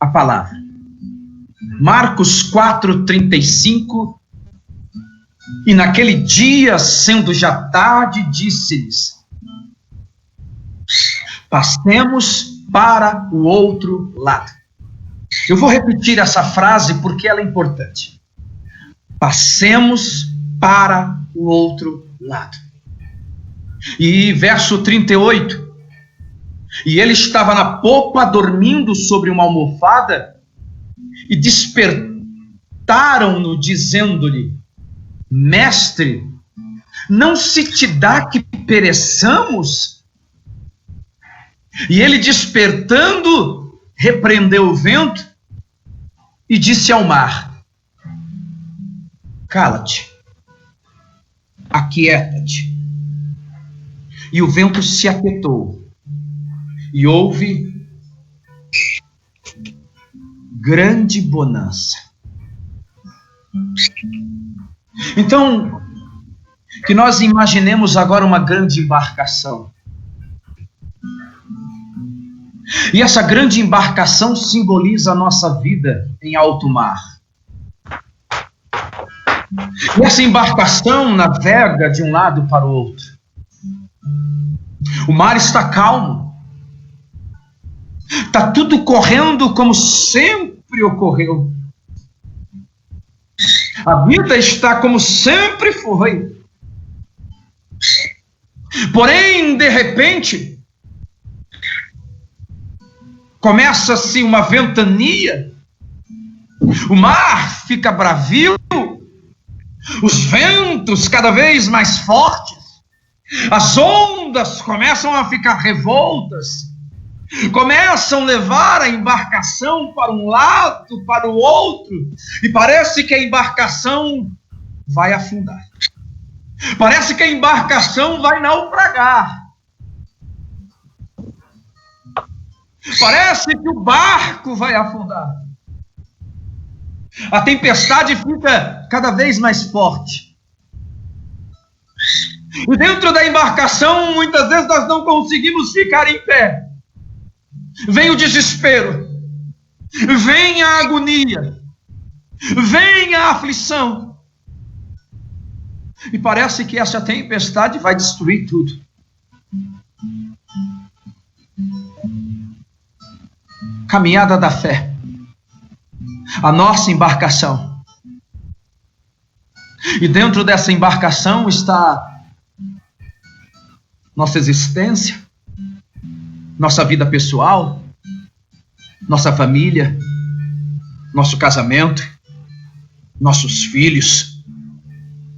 a palavra. Marcos 4:35. E naquele dia, sendo já tarde, disse-lhes: passemos para o outro lado. Eu vou repetir essa frase porque ela é importante. Passemos para o outro lado. E verso 38. E ele estava na popa, dormindo sobre uma almofada, e despertaram-no, dizendo-lhe: Mestre, não se te dá que pereçamos? E ele, despertando, repreendeu o vento e disse ao mar: cala-te, aquieta-te. E o vento se aquietou, e houve grande bonança. Então, que nós imaginemos agora uma grande embarcação. E essa grande embarcação simboliza a nossa vida em alto mar. E essa embarcação navega de um lado para o outro. O mar está calmo. Está tudo correndo como sempre ocorreu. A vida está como sempre foi. Porém, de repente, começa-se uma ventania. O mar fica bravio. Os ventos cada vez mais fortes. As ondas começam a ficar revoltas. Começam a levar a embarcação para um lado, para o outro, e parece que a embarcação vai afundar. Parece que a embarcação vai naufragar. Parece que o barco vai afundar. A tempestade fica cada vez mais forte. E dentro da embarcação, muitas vezes nós não conseguimos ficar em pé. Vem o desespero, vem a agonia, vem a aflição. E parece que essa tempestade vai destruir tudo. Caminhada da fé. A nossa embarcação. E dentro dessa embarcação está nossa existência, nossa vida pessoal, nossa família, nosso casamento, nossos filhos,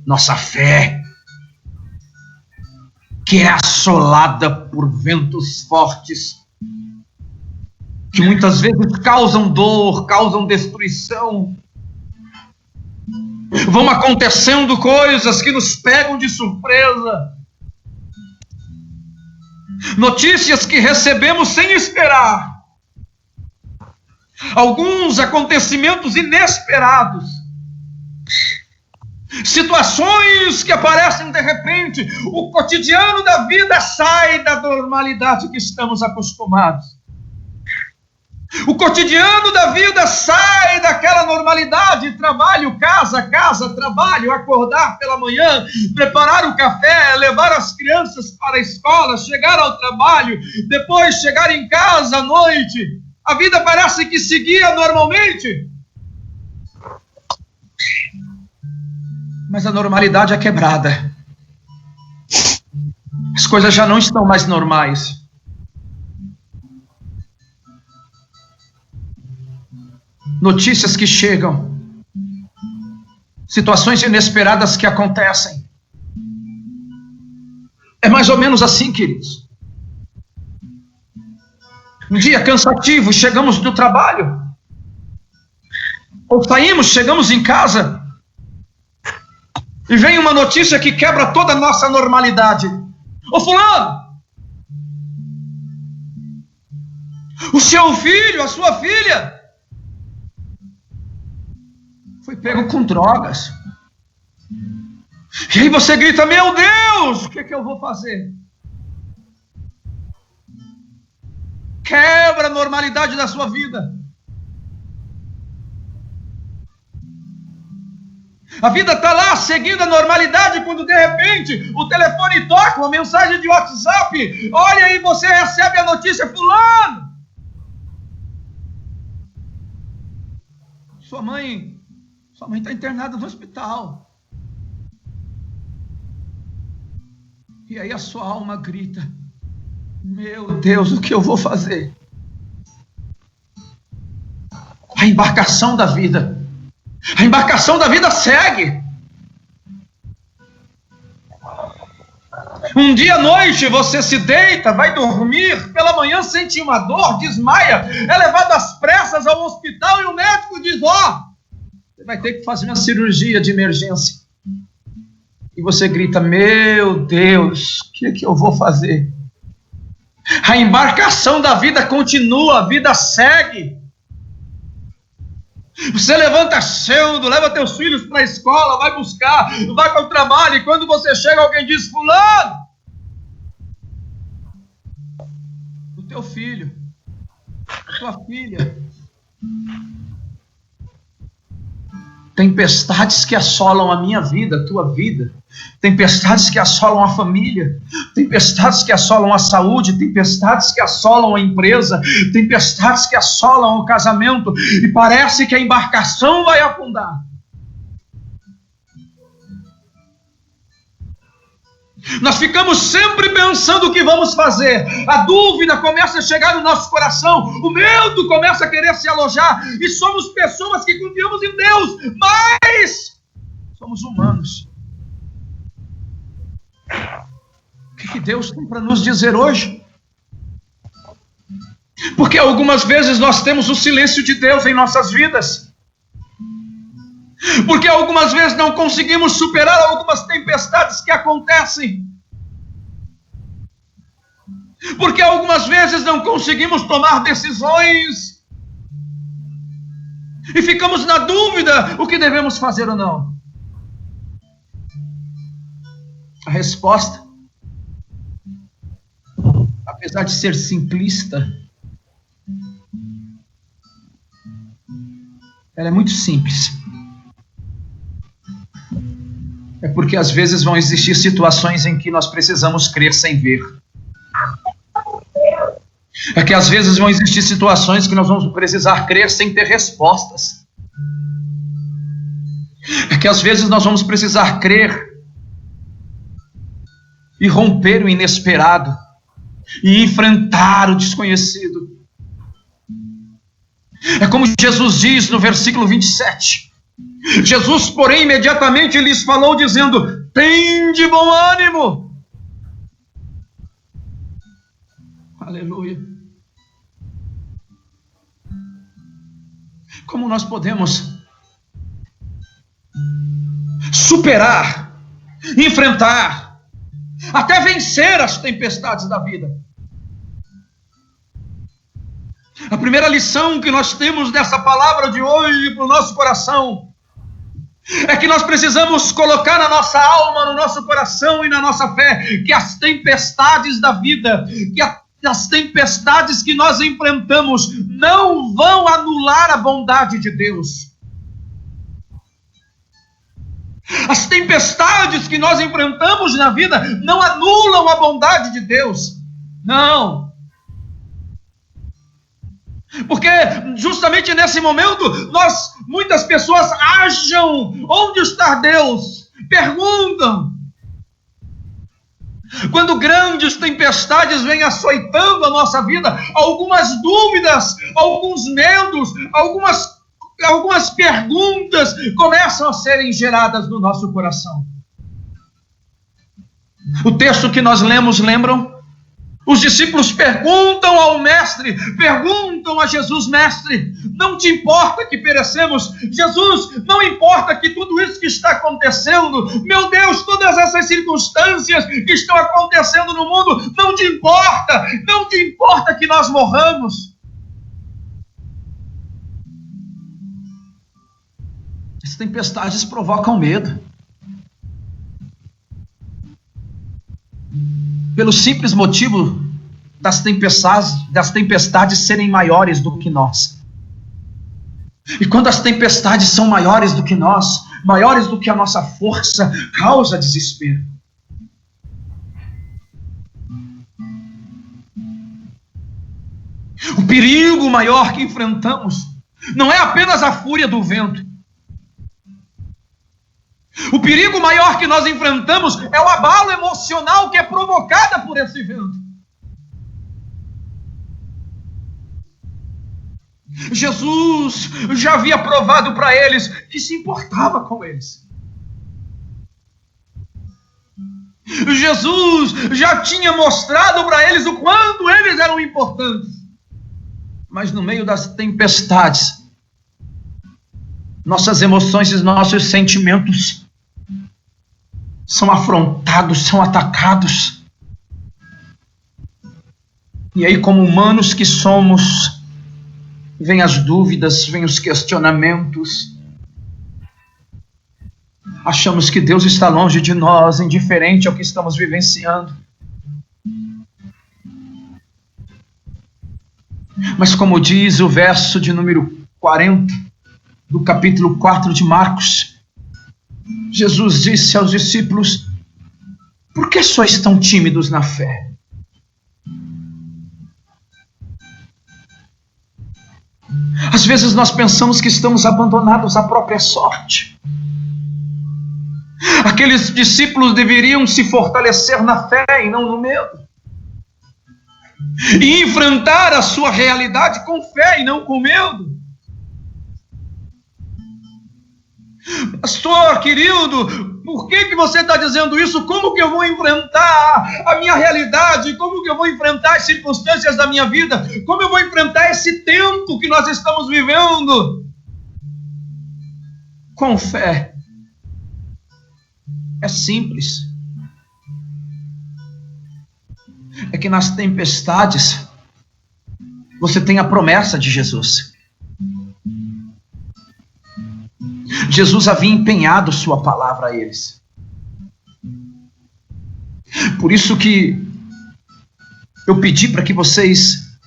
nossa fé, que é assolada por ventos fortes, que muitas vezes causam dor, causam destruição. Vão acontecendo coisas que nos pegam de surpresa. Notícias que recebemos sem esperar. Alguns acontecimentos inesperados. Situações que aparecem de repente. O cotidiano da vida sai da normalidade que estamos acostumados. O cotidiano da vida sai daquela normalidade, trabalho, casa, trabalho, acordar pela manhã, preparar o café, levar as crianças para a escola, chegar ao trabalho, depois chegar em casa à noite. A vida parece que seguia normalmente. Mas a normalidade é quebrada. As coisas já não estão mais normais. Notícias que chegam, situações inesperadas que acontecem. É mais ou menos assim, queridos. Um dia cansativo, chegamos do trabalho, ou saímos, chegamos em casa, e vem uma notícia que quebra toda a nossa normalidade. Ô fulano, o seu filho, a sua filha, foi pego com drogas. E aí você grita: meu Deus, o que eu vou fazer? Quebra a normalidade da sua vida. A vida está lá seguindo a normalidade, quando de repente o telefone toca, uma mensagem de WhatsApp, olha aí, você recebe a notícia: fulano, sua mãe está internada no hospital. E aí a sua alma grita: meu Deus, o que eu vou fazer? A embarcação da vida segue. Um dia à noite você se deita, vai dormir, pela manhã sente uma dor, desmaia, é levado às pressas ao hospital e o médico diz: você vai ter que fazer uma cirurgia de emergência. E você grita: meu Deus, o que é que eu vou fazer? A embarcação da vida continua, a vida segue. Você levanta cedo, leva teus filhos para a escola, vai buscar, vai para o trabalho, e quando você chega, alguém diz: fulano, o teu filho, a tua filha. Tempestades que assolam a minha vida, a tua vida. Tempestades que assolam a família. Tempestades que assolam a saúde. Tempestades que assolam a empresa. Tempestades que assolam o casamento. E parece que a embarcação vai afundar. Nós ficamos sempre pensando o que vamos fazer. A dúvida começa a chegar no nosso coração. O medo começa a querer se alojar. E somos pessoas que confiamos em Deus, mas somos humanos. O que Deus tem para nos dizer hoje? Porque algumas vezes nós temos o silêncio de Deus em nossas vidas. Porque algumas vezes não conseguimos superar algumas tempestades que acontecem. Porque algumas vezes não conseguimos tomar decisões. E ficamos na dúvida o que devemos fazer ou não. A resposta, apesar de ser simplista, ela é muito simples. É porque às vezes vão existir situações em que nós precisamos crer sem ver. É que às vezes vão existir situações que nós vamos precisar crer sem ter respostas. É que às vezes nós vamos precisar crer e romper o inesperado e enfrentar o desconhecido. É como Jesus diz no versículo 27. Jesus, porém, imediatamente lhes falou, dizendo: tende bom ânimo. Aleluia. Como nós podemos superar, enfrentar, até vencer as tempestades da vida? A primeira lição que nós temos dessa palavra de hoje para o nosso coração é que nós precisamos colocar na nossa alma, no nosso coração e na nossa fé que as tempestades da vida, as tempestades que nós enfrentamos não vão anular a bondade de Deus. As tempestades que nós enfrentamos na vida não anulam a bondade de Deus. Não. Porque justamente nesse momento, muitas pessoas acham: onde está Deus? Perguntam. Quando grandes tempestades vêm açoitando a nossa vida, algumas dúvidas, alguns medos, algumas perguntas começam a serem geradas no nosso coração. O texto que nós lemos, lembram? Os discípulos perguntam ao mestre, perguntam a Jesus: mestre, não te importa que perecemos? Jesus, não importa que tudo isso que está acontecendo, meu Deus, todas essas circunstâncias que estão acontecendo no mundo, não te importa que nós morramos? As tempestades provocam medo. Pelo simples motivo das tempestades serem maiores do que nós. E quando as tempestades são maiores do que nós maiores do que a nossa força, causa desespero. O perigo maior que enfrentamos não é apenas a fúria do vento. O perigo maior que nós enfrentamos é o abalo emocional que é provocado por esse vento. Jesus já havia provado para eles que se importava com eles. Jesus já tinha mostrado para eles o quanto eles eram importantes. Mas no meio das tempestades, nossas emoções e nossos sentimentos são afrontados, são atacados. E aí, como humanos que somos, vêm as dúvidas, vêm os questionamentos. Achamos que Deus está longe de nós, indiferente ao que estamos vivenciando. Mas como diz o verso de número 40, do capítulo 4 de Marcos, Jesus disse aos discípulos: por que sois tão tímidos na fé? Às vezes nós pensamos que estamos abandonados à própria sorte. Aqueles discípulos deveriam se fortalecer na fé e não no medo. E enfrentar a sua realidade com fé e não com medo. Pastor, querido, por que você está dizendo isso? Como que eu vou enfrentar a minha realidade? Como que eu vou enfrentar as circunstâncias da minha vida? Como eu vou enfrentar esse tempo que nós estamos vivendo? Com fé. É simples. É que nas tempestades você tem a promessa de Jesus. Jesus havia empenhado sua palavra a eles. Por isso que eu pedi para que vocês,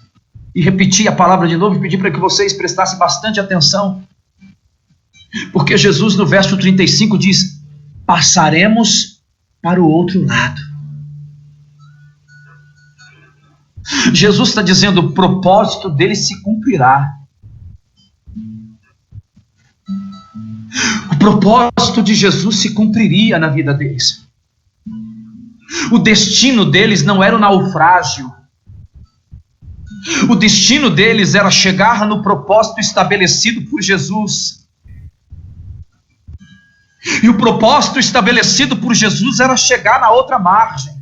e repeti a palavra de novo, pedi para que vocês prestassem bastante atenção. Porque Jesus no verso 35 diz: passaremos para o outro lado. Jesus está dizendo: o propósito dele se cumprirá. O propósito de Jesus se cumpriria na vida deles. O destino deles não era o naufrágio. O destino deles era chegar no propósito estabelecido por Jesus. E o propósito estabelecido por Jesus era chegar na outra margem.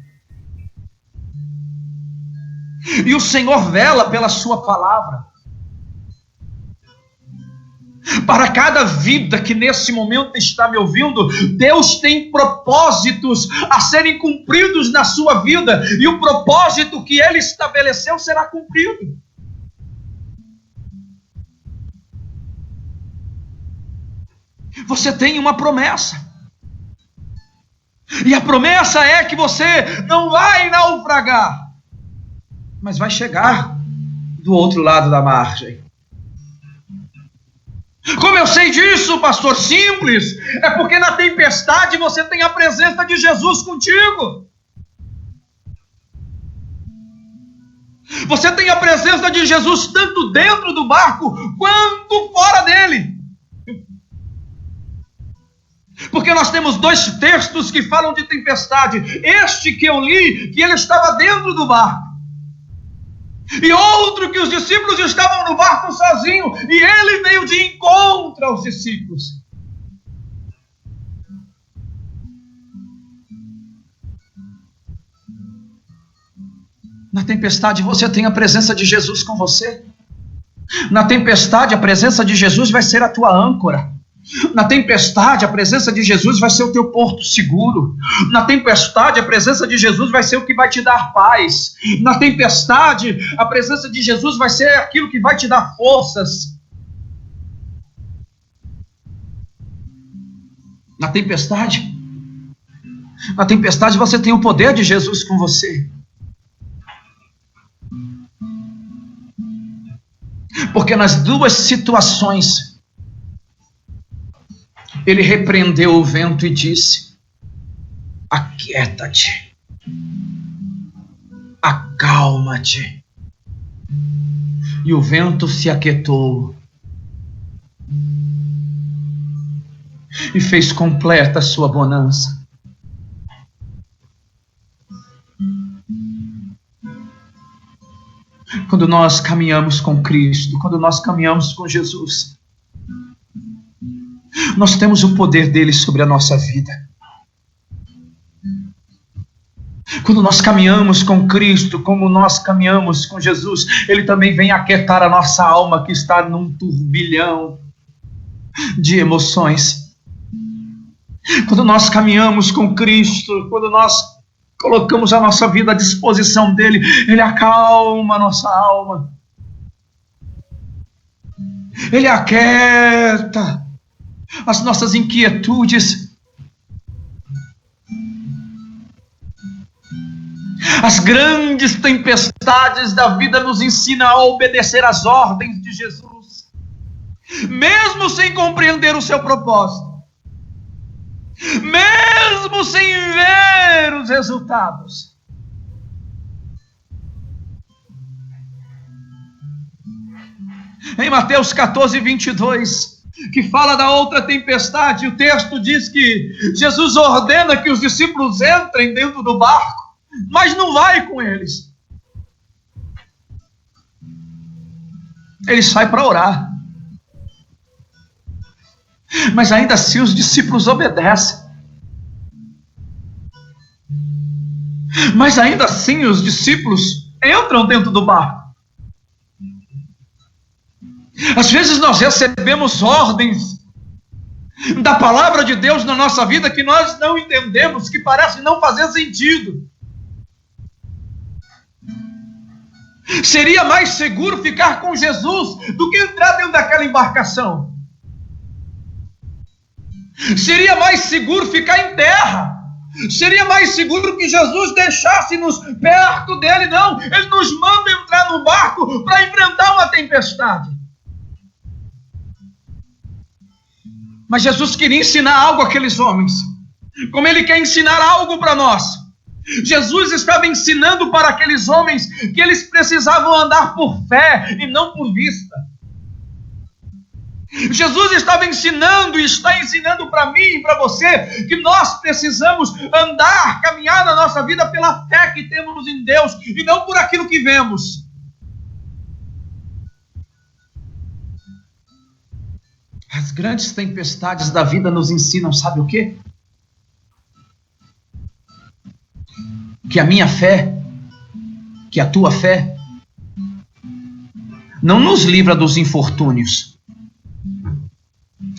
E o Senhor vela pela sua palavra. Para cada vida que nesse momento está me ouvindo, Deus tem propósitos a serem cumpridos na sua vida, e o propósito que Ele estabeleceu será cumprido. Você tem uma promessa, e a promessa é que você não vai naufragar, mas vai chegar do outro lado da margem. Como eu sei disso, pastor? Simples. É porque na tempestade você tem a presença de Jesus contigo. Você tem a presença de Jesus tanto dentro do barco quanto fora dele. Porque nós temos dois textos que falam de tempestade. Este que eu li, que ele estava dentro do barco. E outro que os discípulos estavam no barco sozinhos, e ele veio de encontro aos discípulos. Na tempestade você tem a presença de Jesus com você. Na tempestade a presença de Jesus vai ser a tua âncora. Na tempestade, a presença de Jesus vai ser o teu porto seguro. Na tempestade, a presença de Jesus vai ser o que vai te dar paz. Na tempestade, a presença de Jesus vai ser aquilo que vai te dar forças. Na tempestade você tem o poder de Jesus com você. Porque nas duas situações, Ele repreendeu o vento e disse: aquieta-te, acalma-te. E o vento se aquietou e fez completa a sua bonança. Quando nós caminhamos com Cristo, quando nós caminhamos com Jesus, nós temos o poder dele sobre a nossa vida. Quando nós caminhamos com Cristo, como nós caminhamos com Jesus, ele também vem aquietar a nossa alma que está num turbilhão de emoções. Quando nós caminhamos com Cristo, quando nós colocamos a nossa vida à disposição dele, ele acalma a nossa alma. Ele aquieta as nossas inquietudes. As grandes tempestades da vida nos ensinam a obedecer às ordens de Jesus, mesmo sem compreender o seu propósito, mesmo sem ver os resultados. Em Mateus 14, 22, que fala da outra tempestade, o texto diz que Jesus ordena que os discípulos entrem dentro do barco, mas não vai com eles. Ele sai para orar. Mas ainda assim os discípulos obedecem. Mas ainda assim os discípulos entram dentro do barco. Às vezes nós recebemos ordens da palavra de Deus na nossa vida que nós não entendemos, que parece não fazer sentido. Seria mais seguro ficar com Jesus do que entrar dentro daquela embarcação. Seria mais seguro ficar em terra. Seria mais seguro que Jesus deixasse-nos perto dele. Não, ele nos manda entrar no barco para enfrentar uma tempestade. Mas Jesus queria ensinar algo àqueles homens, como ele quer ensinar algo para nós. Jesus estava ensinando para aqueles homens que eles precisavam andar por fé e não por vista. Jesus estava ensinando e está ensinando para mim e para você que nós precisamos andar, caminhar na nossa vida pela fé que temos em Deus e não por aquilo que vemos. As grandes tempestades da vida nos ensinam, sabe o quê? Que a minha fé, que a tua fé, não nos livra dos infortúnios,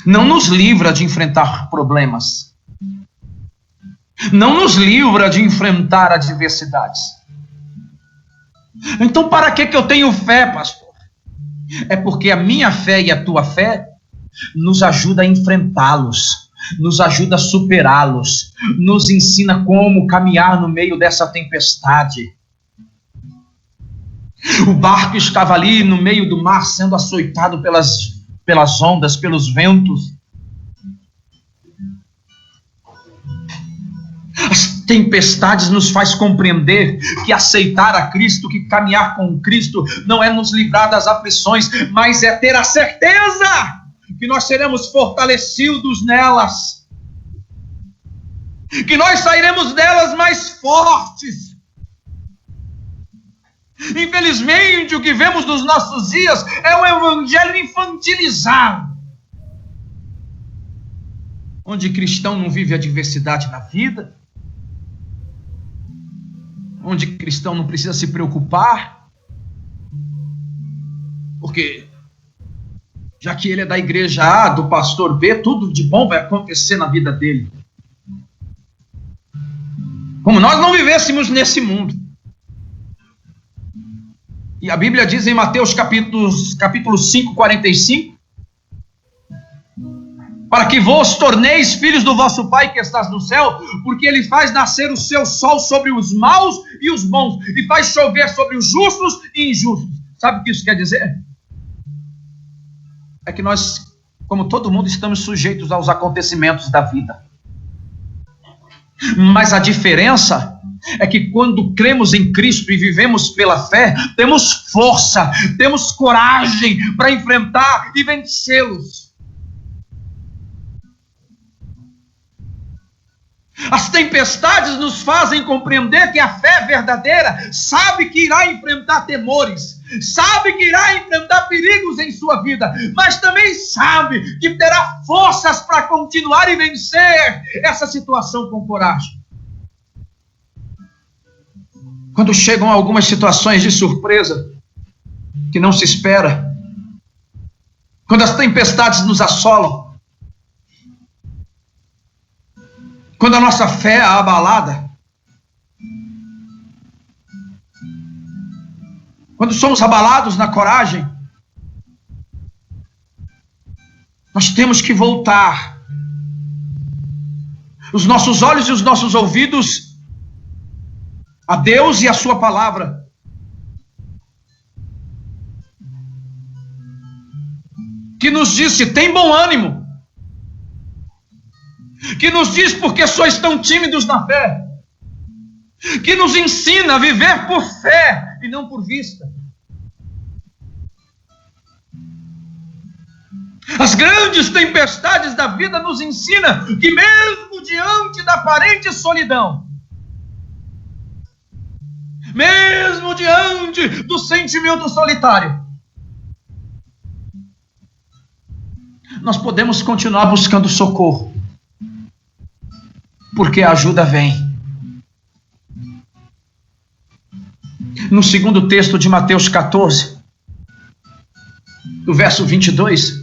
não nos livra de enfrentar problemas, não nos livra de enfrentar adversidades. Então, para que eu tenho fé, pastor? É porque a minha fé e a tua fé nos ajuda a enfrentá-los, nos ajuda a superá-los, nos ensina como caminhar no meio dessa tempestade. O barco estava ali no meio do mar, sendo açoitado pelas ondas, pelos ventos. As tempestades nos faz compreender que aceitar a Cristo, que caminhar com Cristo, não é nos livrar das aflições, mas é ter a certeza que nós seremos fortalecidos nelas, que nós sairemos delas mais fortes. Infelizmente, o que vemos nos nossos dias é um evangelho infantilizado, onde cristão não vive adversidade na vida, onde cristão não precisa se preocupar, porque já que ele é da igreja A, do pastor B, tudo de bom vai acontecer na vida dele. Como nós não vivêssemos nesse mundo. E a Bíblia diz em Mateus capítulo 5, 45, para que vos torneis filhos do vosso Pai que estás no céu, porque ele faz nascer o seu sol sobre os maus e os bons, e faz chover sobre os justos e injustos. Sabe o que isso quer dizer? É que nós, Como todo mundo, estamos sujeitos aos acontecimentos da vida. Mas a diferença é que quando cremos em Cristo e vivemos pela fé, temos força, temos coragem para enfrentar e vencê-los. As tempestades nos fazem compreender que a fé verdadeira sabe que irá enfrentar temores, sabe que irá enfrentar perigos em sua vida, mas também sabe que terá forças para continuar e vencer essa situação com coragem. Quando chegam algumas situações de surpresa que não se espera, quando as tempestades nos assolam, quando a nossa fé é abalada, quando somos abalados na coragem, nós temos que voltar os nossos olhos e os nossos ouvidos a Deus e a sua palavra. Que nos disse: tem bom ânimo. Que nos diz: porque sois tão tímidos na fé. Que nos ensina a viver por fé e não por vista. As grandes tempestades da vida nos ensinam que mesmo diante da aparente solidão, mesmo diante do sentimento solitário, nós podemos continuar buscando socorro, porque a ajuda vem. No segundo texto de Mateus 14, do verso 22,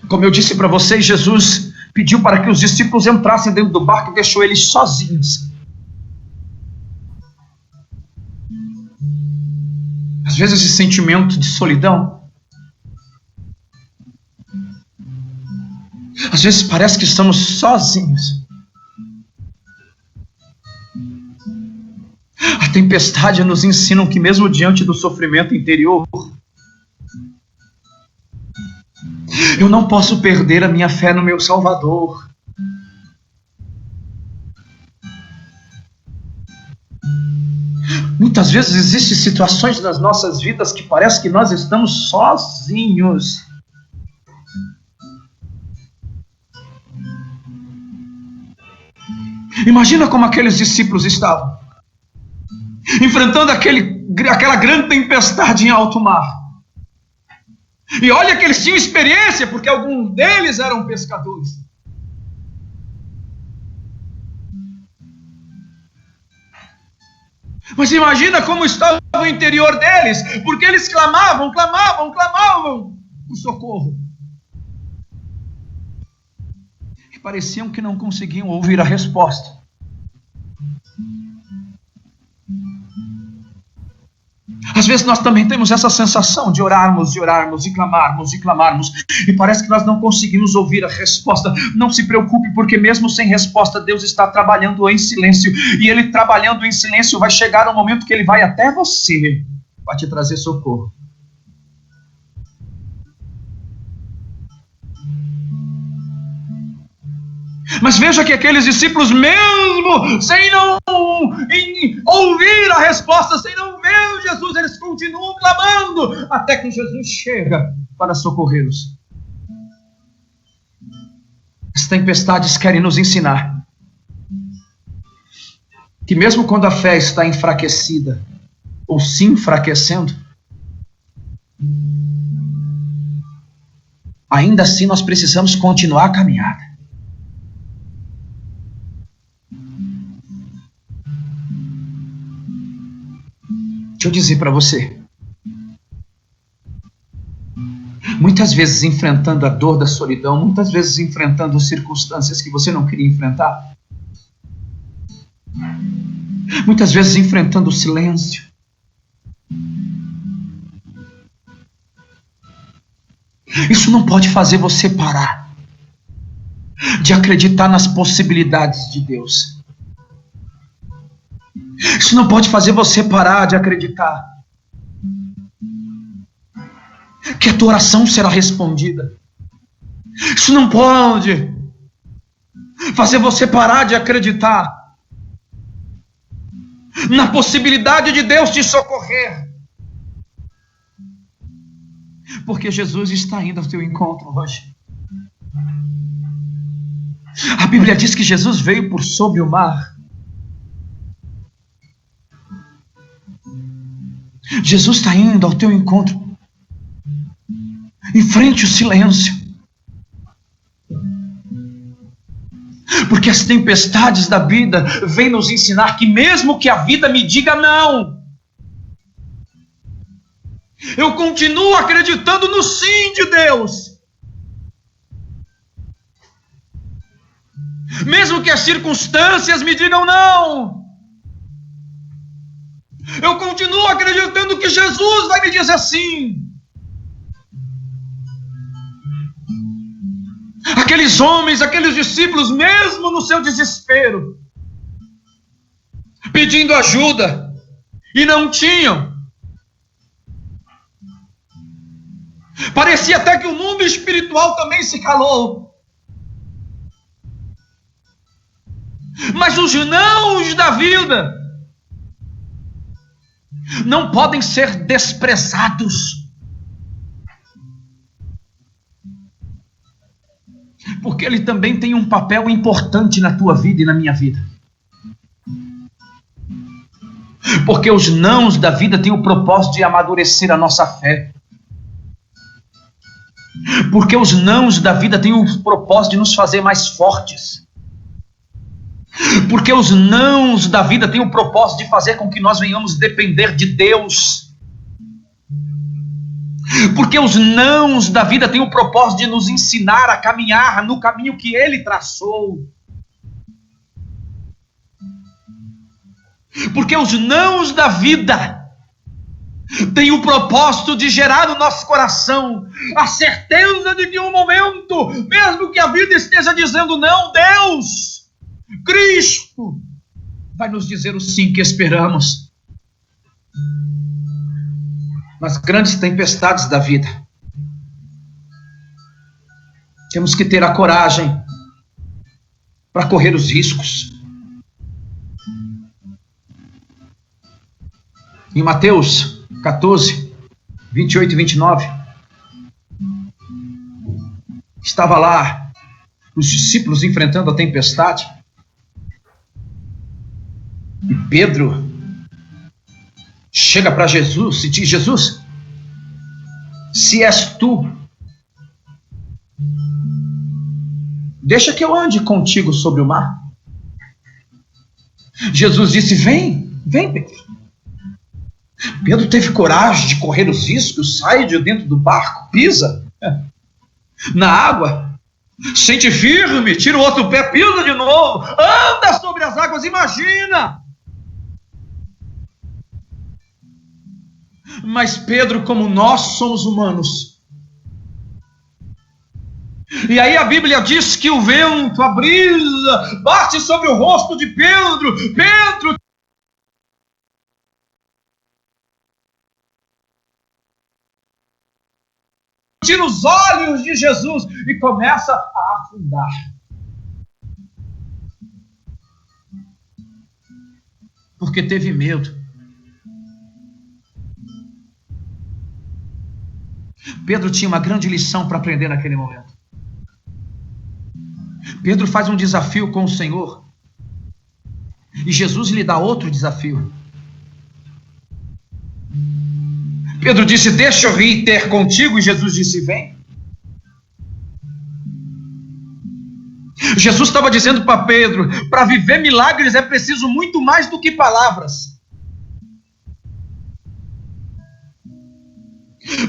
como eu disse para vocês, Jesus pediu para que os discípulos entrassem dentro do barco e deixou eles sozinhos. Às vezes esse sentimento de solidão, às vezes parece que estamos sozinhos. A tempestade nos ensina que mesmo diante do sofrimento interior, eu não posso perder a minha fé no meu Salvador. Muitas vezes existem situações nas nossas vidas que parece que nós estamos sozinhos. Imagina como aqueles discípulos estavam enfrentando aquela grande tempestade em alto mar. E olha que eles tinham experiência, porque alguns deles eram pescadores. Mas imagina como estava o interior deles, porque eles clamavam por socorro. E pareciam que não conseguiam ouvir a resposta. Às vezes nós também temos essa sensação de orarmos e clamarmos, e parece que nós não conseguimos ouvir a resposta. Não se preocupe, porque mesmo sem resposta, Deus está trabalhando em silêncio, e Ele trabalhando em silêncio vai chegar um momento que Ele vai até você para te trazer socorro. Mas veja que aqueles discípulos, mesmo sem não ouvir a resposta, sem não ver Jesus, eles continuam clamando, até que Jesus chega para socorrê-los. As tempestades querem nos ensinar que mesmo quando a fé está enfraquecida, ou se enfraquecendo, ainda assim nós precisamos continuar a caminhada. Deixa eu dizer para você, muitas vezes enfrentando a dor da solidão, muitas vezes enfrentando circunstâncias que você não queria enfrentar, muitas vezes enfrentando o silêncio, isso não pode fazer você parar de acreditar nas possibilidades de Deus. Isso não pode fazer você parar de acreditar que a tua oração será respondida. Isso não pode fazer você parar de acreditar na possibilidade de Deus te socorrer. Porque Jesus está indo ao teu encontro hoje. A Bíblia diz que Jesus veio por sobre o mar. Jesus está indo ao teu encontro. Enfrente o silêncio. Porque as tempestades da vida vêm nos ensinar que mesmo que a vida me diga não, eu continuo acreditando no sim de Deus. Mesmo que as circunstâncias me digam não, eu continuo acreditando que Jesus vai me dizer sim. Aqueles homens, aqueles discípulos, mesmo no seu desespero, pedindo ajuda, e não tinham. Parecia até que o mundo espiritual também se calou. Mas os nãos da vida não podem ser desprezados. Porque ele também tem um papel importante na tua vida e na minha vida. Porque os nãos da vida têm o propósito de amadurecer a nossa fé. Porque os nãos da vida têm o propósito de nos fazer mais fortes. Porque os nãos da vida têm o propósito de fazer com que nós venhamos depender de Deus. Porque os nãos da vida têm o propósito de nos ensinar a caminhar no caminho que Ele traçou. Porque os nãos da vida têm o propósito de gerar no nosso coração a certeza de que um momento, mesmo que a vida esteja dizendo não, Deus, Cristo, vai nos dizer o sim que esperamos. Nas grandes tempestades da vida, temos que ter a coragem para correr os riscos. Em Mateus 14, 28 e 29, estava lá os discípulos enfrentando a tempestade, e Pedro chega para Jesus e diz: Jesus, se és tu, deixa que eu ande contigo sobre o mar. Jesus disse: vem, Pedro. Pedro teve coragem de correr os riscos, sai de dentro do barco, pisa na água, sente firme, tira o outro pé, pisa de novo, anda sobre as águas, imagina. Mas Pedro, como nós somos humanos, e aí a Bíblia diz que o vento, a brisa, bate sobre o rosto de Pedro. Pedro tira os olhos de Jesus e começa a afundar. Porque teve medo. Pedro tinha uma grande lição para aprender naquele momento. Pedro faz um desafio com o Senhor, e Jesus lhe dá outro desafio. Pedro disse: deixa eu ir ter contigo, e Jesus disse: vem. Jesus estava dizendo para Pedro: para viver milagres é preciso muito mais do que palavras.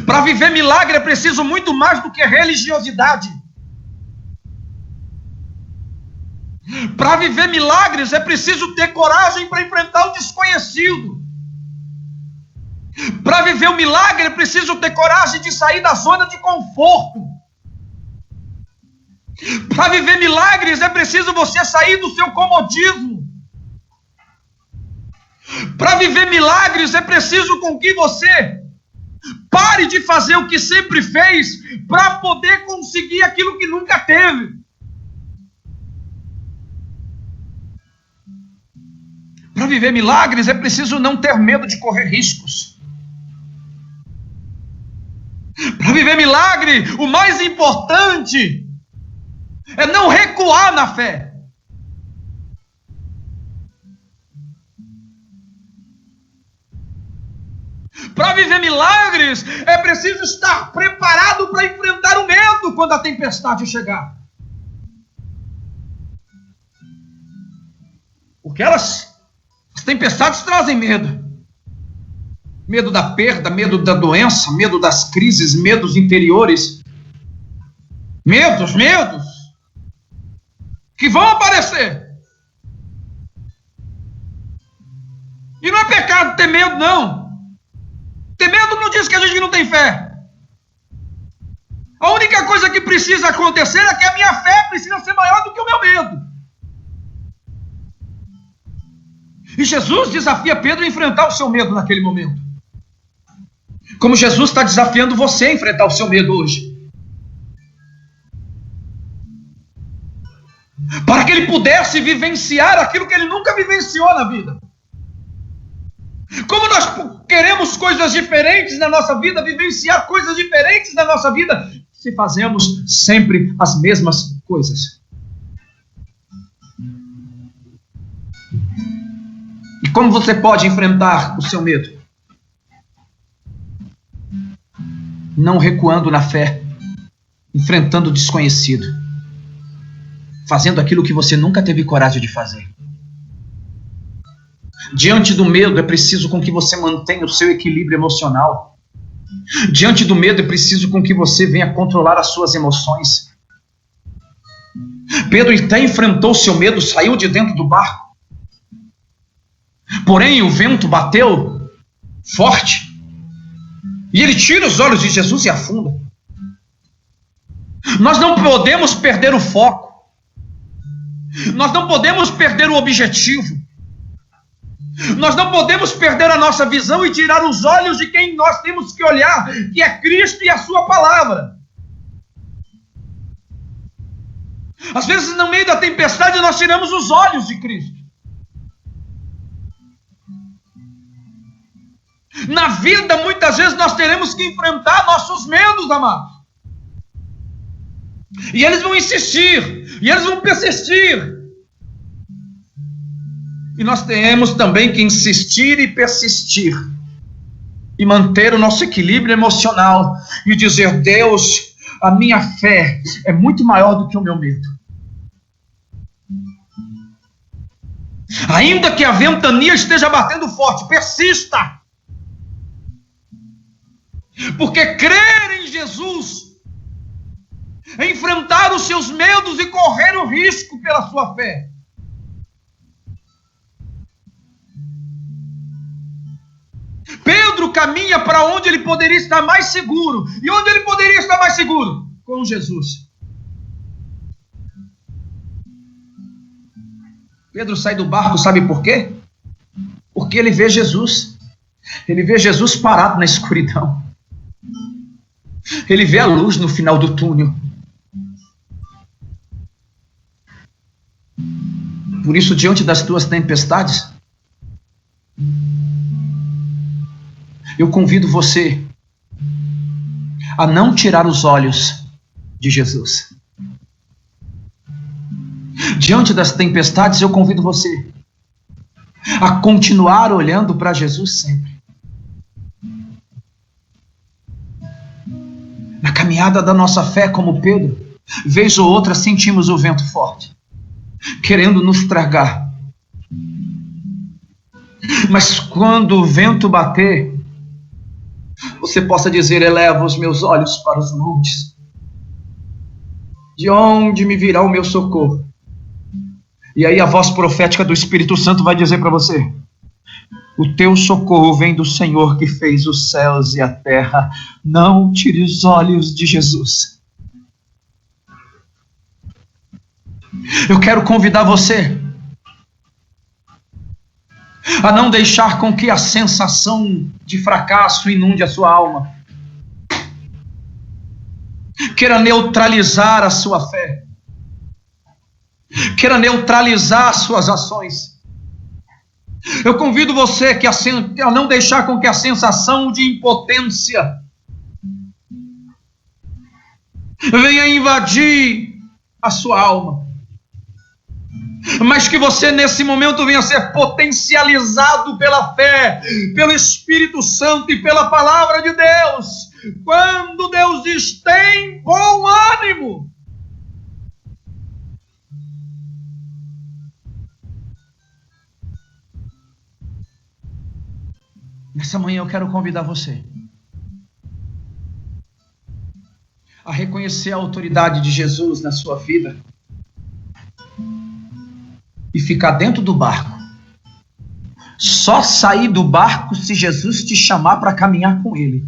Para viver milagre é preciso muito mais do que religiosidade. Para viver milagres é preciso ter coragem para enfrentar o desconhecido. Para viver o milagre é preciso ter coragem de sair da zona de conforto. Para viver milagres é preciso você sair do seu comodismo. Para viver milagres é preciso com que você pare Pare de fazer o que sempre fez para poder conseguir aquilo que nunca teve. Para viver milagres é preciso não ter medo de correr riscos. Para viver milagre, o mais importante é não recuar na fé. Para viver milagres, é preciso estar preparado para enfrentar o medo quando a tempestade chegar. Porque as tempestades trazem medo. Medo da perda, medo da doença, medo das crises, medos interiores. Medos que vão aparecer. E não é pecado ter medo, não. Ter medo não diz que a gente não tem fé. A única coisa que precisa acontecer é que a minha fé precisa ser maior do que o meu medo. E Jesus desafia Pedro a enfrentar o seu medo naquele momento. Como Jesus está desafiando você a enfrentar o seu medo hoje. Para que ele pudesse vivenciar aquilo que ele nunca vivenciou na vida. Como nós queremos coisas diferentes na nossa vida, vivenciar coisas diferentes na nossa vida, se fazemos sempre as mesmas coisas. E como você pode enfrentar o seu medo? Não recuando na fé, enfrentando o desconhecido, fazendo aquilo que você nunca teve coragem de fazer. Diante do medo é preciso com que você mantenha o seu equilíbrio emocional. Diante do medo é preciso com que você venha controlar as suas emoções. Pedro até enfrentou o seu medo, saiu de dentro do barco. Porém o vento bateu forte e ele tira os olhos de Jesus e afunda. Nós não podemos perder o foco. Nós não podemos perder o objetivo. Nós não podemos perder a nossa visão e tirar os olhos de quem nós temos que olhar, que é Cristo e a sua palavra. Às vezes, no meio da tempestade, nós tiramos os olhos de Cristo. Na vida, muitas vezes, nós teremos que enfrentar nossos medos, amados. E eles vão insistir, e eles vão persistir. E nós temos também que insistir e persistir. E manter o nosso equilíbrio emocional. E dizer, Deus, a minha fé é muito maior do que o meu medo. Ainda que a ventania esteja batendo forte, persista. Porque crer em Jesus é enfrentar os seus medos e correr o risco pela sua fé. Pedro caminha para onde ele poderia estar mais seguro. E onde ele poderia estar mais seguro? Com Jesus. Pedro sai do barco, sabe por quê? Porque ele vê Jesus. Ele vê Jesus parado na escuridão. Ele vê a luz no final do túnel. Por isso, diante das tuas tempestades, eu convido você a não tirar os olhos de Jesus. Diante das tempestades, eu convido você a continuar olhando para Jesus sempre. Na caminhada da nossa fé, como Pedro, vez ou outra sentimos o vento forte, querendo nos tragar. Mas quando o vento bater, você possa dizer, eleva os meus olhos para os montes. De onde me virá o meu socorro? E aí a voz profética do Espírito Santo vai dizer para você, o teu socorro vem do Senhor que fez os céus e a terra. Não tire os olhos de Jesus. Eu quero convidar você a não deixar com que a sensação de fracasso inunde a sua alma. queira neutralizar a sua fé, queira neutralizar as suas ações. Eu convido você a não deixar com que a sensação de impotência venha invadir a sua alma, mas que você nesse momento venha ser potencializado pela fé, pelo Espírito Santo e pela palavra de Deus. Quando Deus diz: tem bom ânimo, nessa manhã eu quero convidar você a reconhecer a autoridade de Jesus na sua vida e ficar dentro do barco. Só sair do barco se Jesus te chamar para caminhar com Ele.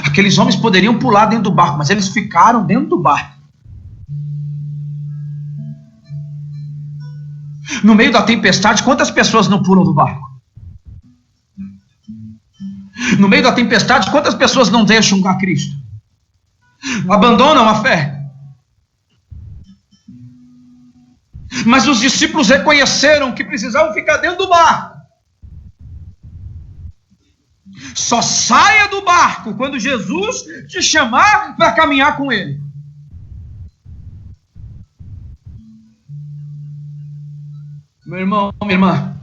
Aqueles homens poderiam pular dentro do barco, mas eles ficaram dentro do barco. No meio da tempestade, quantas pessoas não pulam do barco? No meio da tempestade, quantas pessoas não deixam a Cristo? Abandonam a fé? Mas os discípulos reconheceram que precisavam ficar dentro do barco. Só saia do barco quando Jesus te chamar para caminhar com Ele. Meu irmão, minha irmã,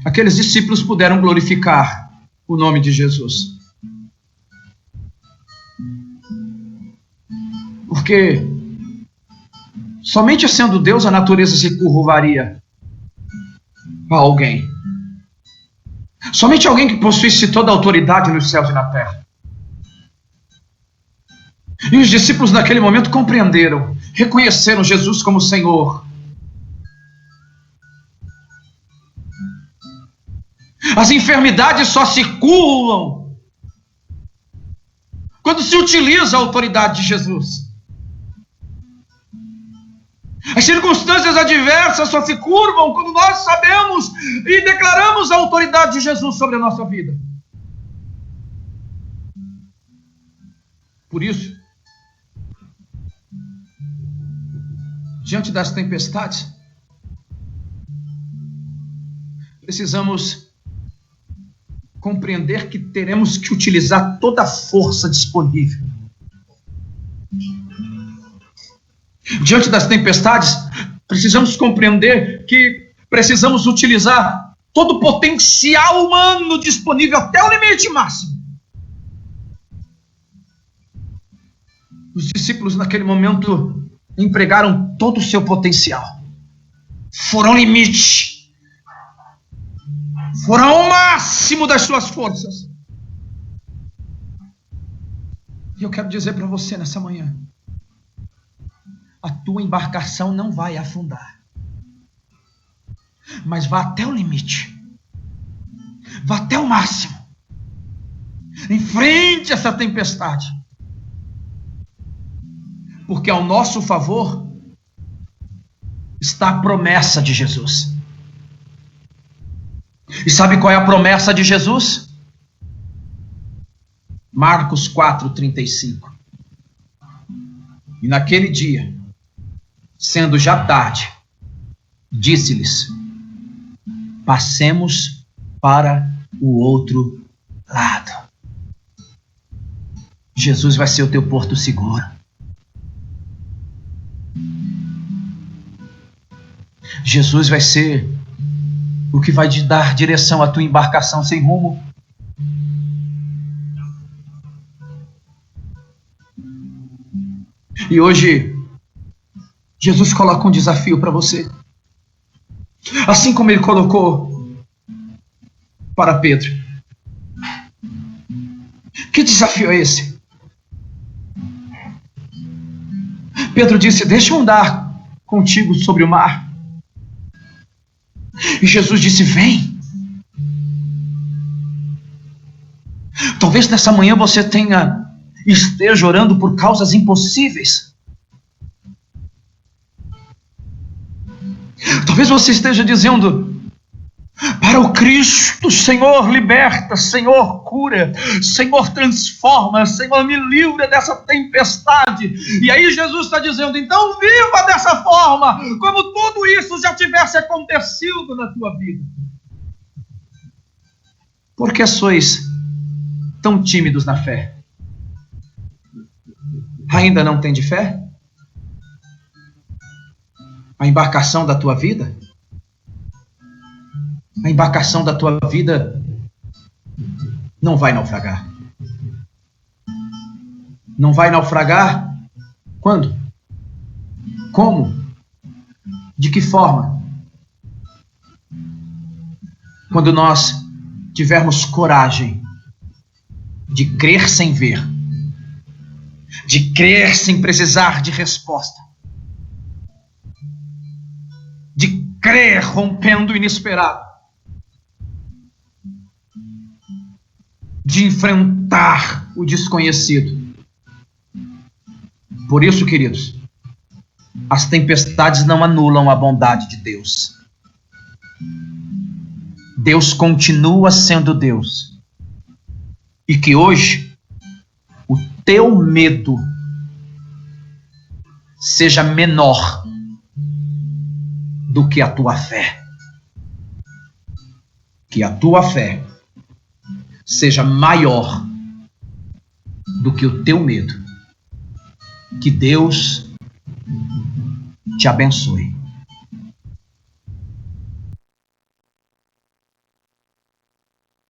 aqueles discípulos puderam glorificar o nome de Jesus, porque somente sendo Deus a natureza se curvaria a alguém. Somente alguém que possuísse toda a autoridade nos céus e na terra. E os discípulos naquele momento compreenderam, reconheceram Jesus como Senhor. As enfermidades só se curam quando se utiliza a autoridade de Jesus. As circunstâncias adversas só se curvam quando nós sabemos e declaramos a autoridade de Jesus sobre a nossa vida. Por isso, diante das tempestades, precisamos compreender que teremos que utilizar toda a força disponível. Diante das tempestades, precisamos compreender que precisamos utilizar todo o potencial humano disponível até o limite máximo. Os discípulos naquele momento empregaram todo o seu potencial. Foram ao limite. Foram ao máximo das suas forças. E eu quero dizer para você nessa manhã: a tua embarcação não vai afundar, mas vá até o limite, vá até o máximo, enfrente essa tempestade, porque ao nosso favor está a promessa de Jesus. E sabe qual é a promessa de Jesus? Marcos 4:35. E naquele dia, sendo já tarde, disse-lhes: passemos para o outro lado. Jesus vai ser o teu porto seguro. Jesus vai ser o que vai te dar direção à tua embarcação sem rumo. E hoje, Jesus coloca um desafio para você. Assim como Ele colocou para Pedro. Que desafio é esse? Pedro disse: deixa eu andar contigo sobre o mar. E Jesus disse: vem. Talvez nessa manhã você esteja orando por causas impossíveis. Talvez você esteja dizendo: para o Cristo. Senhor, liberta, Senhor, cura, Senhor, transforma, Senhor, me livra dessa tempestade. E aí Jesus está dizendo, então viva dessa forma, como tudo isso já tivesse acontecido na tua vida. Por que sois tão tímidos na fé? Ainda não tem de fé? A embarcação da tua vida? A embarcação da tua vida não vai naufragar. Não vai naufragar? Quando? Como? De que forma? Quando nós tivermos coragem de crer sem ver, de crer sem precisar de resposta, de crer rompendo o inesperado, de enfrentar o desconhecido. Por isso, queridos, as tempestades não anulam a bondade de Deus. Deus continua sendo Deus. E que hoje o teu medo seja menor do que a tua fé. Que a tua fé seja maior do que o teu medo. Que Deus te abençoe.